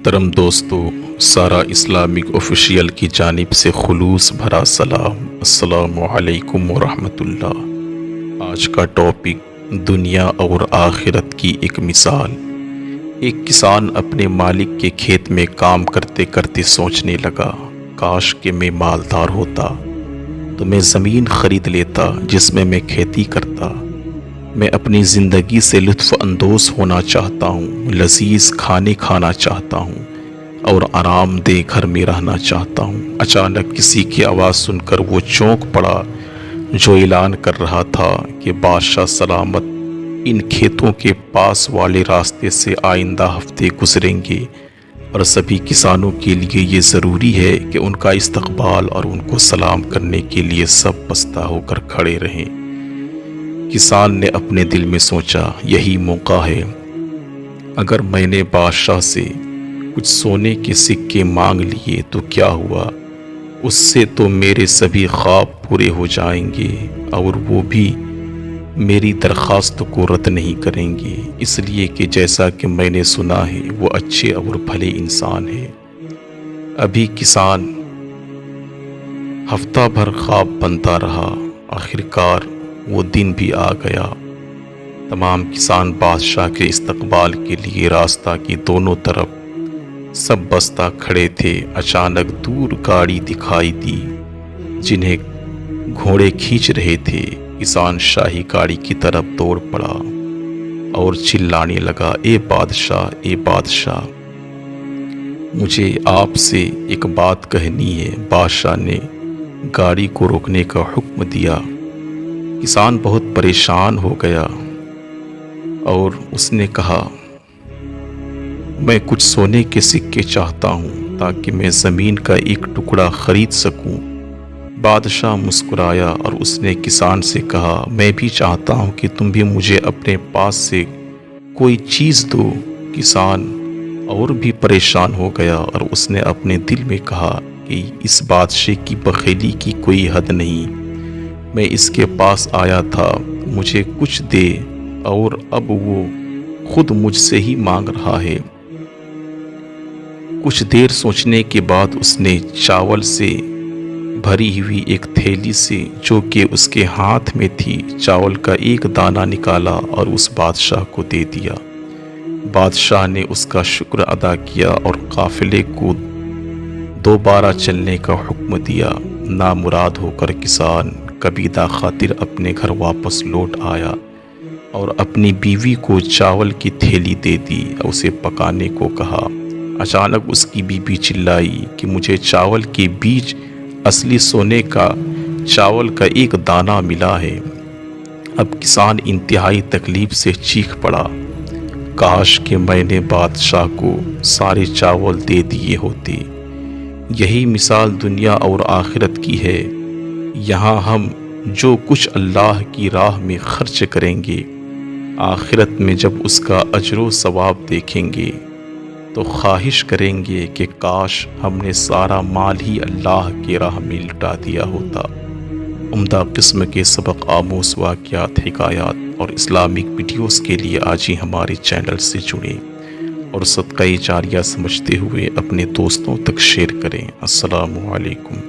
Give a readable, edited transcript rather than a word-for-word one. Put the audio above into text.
محترم دوستو، سارا اسلامک آفیشیل کی جانب سے خلوص بھرا سلام۔ السلام علیکم ورحمۃ اللہ۔ آج کا ٹاپک دنیا اور آخرت کی ایک مثال۔ ایک کسان اپنے مالک کے کھیت میں کام کرتے کرتے سوچنے لگا، کاش کہ میں مالدار ہوتا تو میں زمین خرید لیتا جس میں میں کھیتی کرتا۔ میں اپنی زندگی سے لطف اندوز ہونا چاہتا ہوں، لذیذ کھانے کھانا چاہتا ہوں اور آرام دہ گھر میں رہنا چاہتا ہوں۔ اچانک کسی کی آواز سن کر وہ چونک پڑا جو اعلان کر رہا تھا کہ بادشاہ سلامت ان کھیتوں کے پاس والے راستے سے آئندہ ہفتے گزریں گے اور سبھی کسانوں کے لیے یہ ضروری ہے کہ ان کا استقبال اور ان کو سلام کرنے کے لیے سب بستہ ہو کر کھڑے رہیں۔ کسان نے اپنے دل میں سوچا، یہی موقع ہے۔ اگر میں نے بادشاہ سے کچھ سونے کے سکے مانگ لیے تو کیا ہوا؟ اس سے تو میرے سبھی خواب پورے ہو جائیں گے اور وہ بھی میری درخواست کو رد نہیں کریں گے، اس لیے کہ جیسا کہ میں نے سنا ہے وہ اچھے اور بھلے انسان ہیں۔ ابھی کسان ہفتہ بھر خواب بنتا رہا، آخرکار وہ دن بھی آ گیا۔ تمام کسان بادشاہ کے استقبال کے لیے راستہ کی دونوں طرف سب بستہ کھڑے تھے۔ اچانک دور گاڑی دکھائی دی جنہیں گھوڑے کھینچ رہے تھے۔ کسان شاہی گاڑی کی طرف دوڑ پڑا اور چلانے لگا، اے بادشاہ، اے بادشاہ، مجھے آپ سے ایک بات کہنی ہے۔ بادشاہ نے گاڑی کو روکنے کا حکم دیا۔ کسان بہت پریشان ہو گیا اور اس نے کہا، میں کچھ سونے کے سکے چاہتا ہوں تاکہ میں زمین کا ایک ٹکڑا خرید سکوں۔ بادشاہ مسکرایا اور اس نے کسان سے کہا، میں بھی چاہتا ہوں کہ تم بھی مجھے اپنے پاس سے کوئی چیز دو۔ کسان اور بھی پریشان ہو گیا اور اس نے اپنے دل میں کہا کہ اس بادشاہ کی بخیلی کی کوئی حد نہیں۔ میں اس کے پاس آیا تھا، مجھے کچھ دے اور اب وہ خود مجھ سے ہی مانگ رہا ہے۔ کچھ دیر سوچنے کے بعد اس نے چاول سے بھری ہوئی ایک تھیلی سے جو کہ اس کے ہاتھ میں تھی چاول کا ایک دانہ نکالا اور اس بادشاہ کو دے دیا۔ بادشاہ نے اس کا شکر ادا کیا اور قافلے کو دوبارہ چلنے کا حکم دیا۔ نامراد ہو کر کسان قبیدہ خاطر اپنے گھر واپس لوٹ آیا اور اپنی بیوی کو چاول کی تھیلی دے دی اور اسے پکانے کو کہا۔ اچانک اس کی بیوی چلائی کہ مجھے چاول کے بیچ اصلی سونے کا چاول کا ایک دانہ ملا ہے۔ اب کسان انتہائی تکلیف سے چیخ پڑا، کاش کہ میں نے بادشاہ کو سارے چاول دے دیے ہوتے۔ یہی مثال دنیا اور آخرت کی ہے۔ یہاں ہم جو کچھ اللہ کی راہ میں خرچ کریں گے، آخرت میں جب اس کا اجر و ثواب دیکھیں گے تو خواہش کریں گے کہ کاش ہم نے سارا مال ہی اللہ کی راہ میں لٹا دیا ہوتا۔ عمدہ قسم کے سبق آموز واقعات، حکایات اور اسلامک ویڈیوز کے لیے آج ہی ہمارے چینل سے جڑیں اور صدقہ جاریہ سمجھتے ہوئے اپنے دوستوں تک شیئر کریں۔ السلام علیکم۔